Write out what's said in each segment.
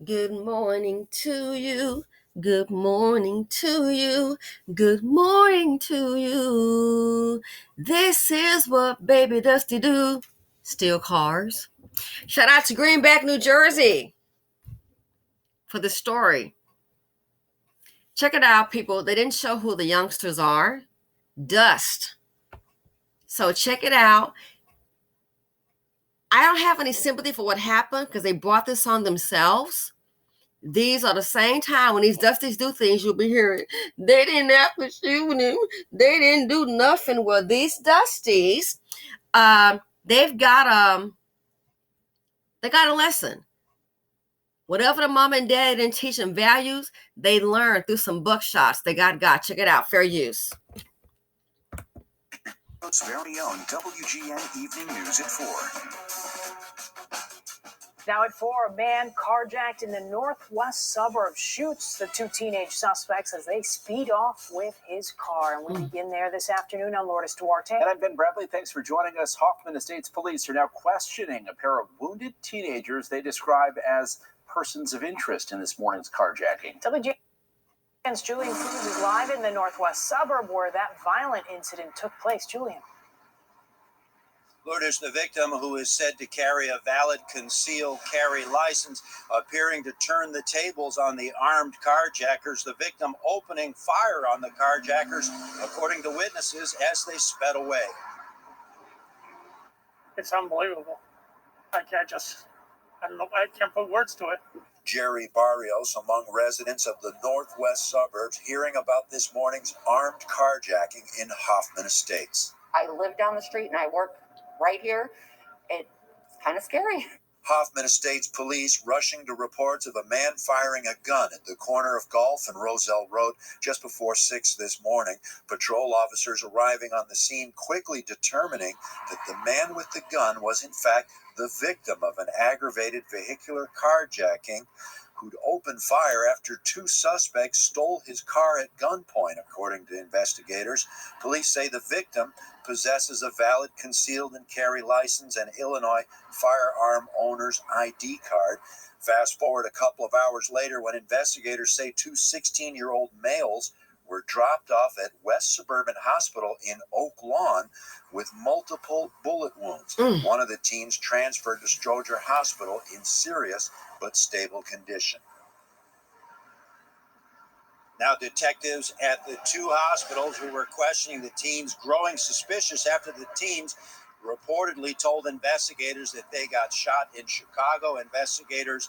Good morning to you. Good morning to you. Good morning to you. This is what Baby Dusty do. Steal cars. Shout out to Greenback, New Jersey for the story. Check it out, people. They didn't show who the youngsters are. Dust. So check it out. I don't have any sympathy for what happened because they brought this on themselves. These are the same time when these Dusties do things, you'll be hearing, they didn't have to shoot him. They didn't do nothing. Well, these Dusties, they've got they got a lesson. Whatever the mom and dad didn't teach them values, they learned through some buckshots. They got. Check it out. Fair use. It's very own WGN Evening News at 4. Now at 4, a man carjacked in the northwest suburb shoots the two teenage suspects as they speed off with his car. And we begin there this afternoon on Lourdes Duarte. And I'm Ben Bradley. Thanks for joining us. Hoffman Estates police are now questioning a pair of wounded teenagers they describe as persons of interest in this morning's carjacking. WGN's Julian Cruz is live in the northwest suburb where that violent incident took place. Julian. Lourdes, the victim, who is said to carry a valid concealed carry license, appearing to turn the tables on the armed carjackers, the victim opening fire on the carjackers, according to witnesses, as they sped away. It's unbelievable. I don't know, I can't put words to it. Jerry Barrios, among residents of the northwest suburbs, hearing about this morning's armed carjacking in Hoffman Estates. I live down the street and I work right here. It's kind of scary. Hoffman Estates police rushing to reports of a man firing a gun at the corner of Gulf and Roselle Road just before 6 this morning. Patrol officers arriving on the scene quickly determining that the man with the gun was in fact the victim of an aggravated vehicular carjacking who'd opened fire after two suspects stole his car at gunpoint, according to investigators. Police say the victim possesses a valid concealed and carry license and Illinois firearm owner's ID card. Fast forward a couple of hours later when investigators say two 16-year-old males were dropped off at West Suburban Hospital in Oak Lawn with multiple bullet wounds. One of the teens transferred to Stroger Hospital in serious but stable condition. Now, detectives at the two hospitals who were questioning the teens growing suspicious after the teens reportedly told investigators that they got shot in Chicago. Investigators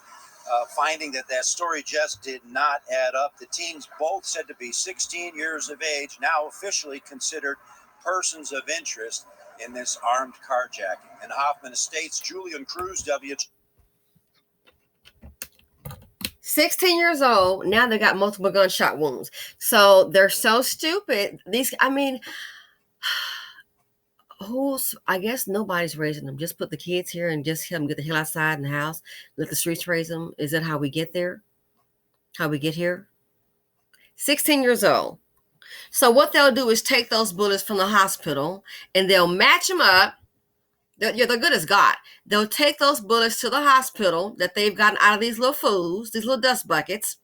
finding that story just did not add up. The teens, both said to be 16 years of age, now officially considered persons of interest in this armed carjacking. In Hoffman Estates, Julian Cruz, 16 years old. Now they got multiple gunshot wounds. So they're so stupid. I guess nobody's raising them. Just put the kids here and just have them get the hell outside in the house. Let the streets raise them. Is that how we get there? How we get here? 16 years old. So what they'll do is take those bullets from the hospital and they'll match them up. They're good as God. They'll take those bullets to the hospital that they've gotten out of these little fools, these little dust buckets.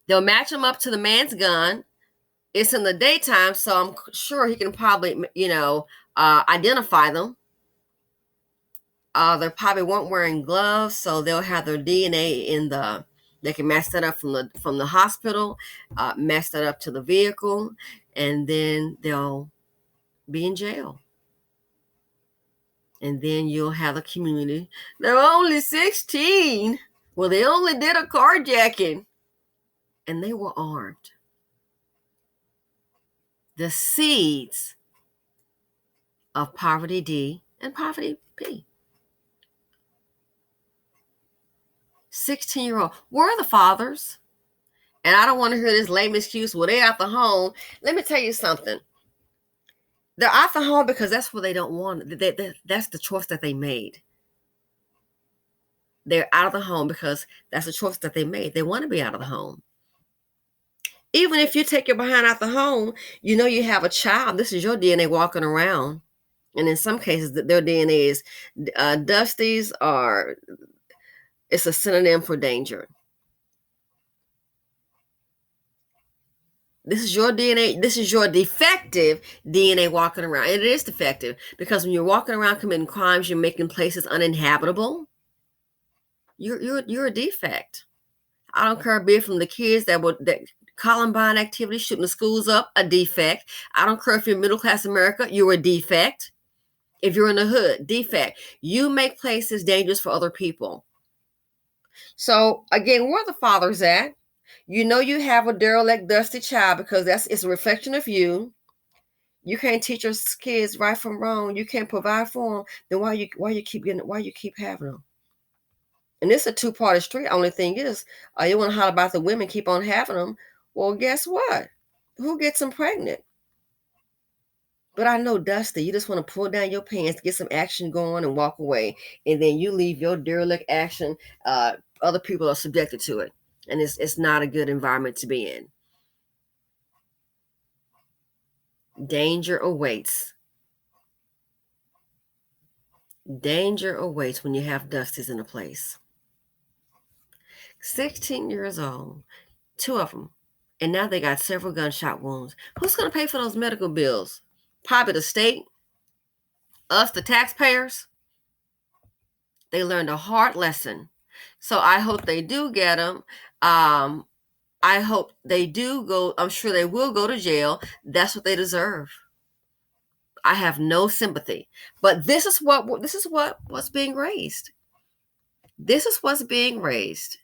They'll match them up to the man's gun. It's in the daytime, so I'm sure he can probably, identify them. They probably weren't wearing gloves, so they'll have their DNA they can match that up from the hospital, match that up to the vehicle, and then they'll be in jail. And then you'll have a community. They're only 16. Well, they only did a carjacking, and they were armed. The seeds of poverty D and poverty P. 16-year-old. Where are the fathers? And I don't want to hear this lame excuse, well, they're out the home. Let me tell you something. They're out the home because that's what they don't want. That's the choice that they made. They're out of the home because that's the choice that they made. They want to be out of the home. Even if you take your behind out the home, you have a child. This is your DNA walking around. And in some cases, their DNA is Dusties or It's a synonym for danger. This is your DNA. This is your defective DNA walking around. And it is defective because when you're walking around committing crimes, you're making places uninhabitable. You're a defect. I don't care, be it from the kids that Columbine activity, shooting the schools up, a defect. I don't care if you're middle class America, you're a defect. If you're in the hood, defect. You make places dangerous for other people. So again, where are the fathers at? You know you have a derelict, dusty child because it's a reflection of you. You can't teach your kids right from wrong. You can't provide for them. Then why you keep having them? And it's a two-party street. Only thing is, you want to holler about the women keep on having them. Well, guess what? Who gets them pregnant? But I know, Dusty, you just want to pull down your pants, get some action going, and walk away. And then you leave your derelict action. Other people are subjected to it. And it's not a good environment to be in. Danger awaits. Danger awaits when you have Dusties in a place. 16 years old, 2 of them. And now they got several gunshot wounds. Who's going to pay for those medical bills? Probably the state, us, the taxpayers. They learned a hard lesson. So I hope they do get them. I hope they do go. I'm sure they will go to jail. That's what they deserve. I have no sympathy. But this is what's being raised. This is what's being raised.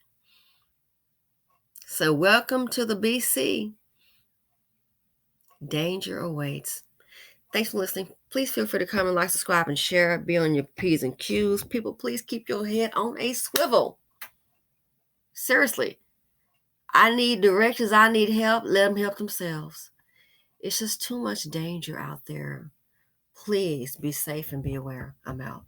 So welcome to the BC. Danger awaits. Thanks for listening. Please feel free to comment, like, subscribe, and share. Be on your P's and Q's. People, please keep your head on a swivel. Seriously. I need directions. I need help. Let them help themselves. It's just too much danger out there. Please be safe and be aware. I'm out.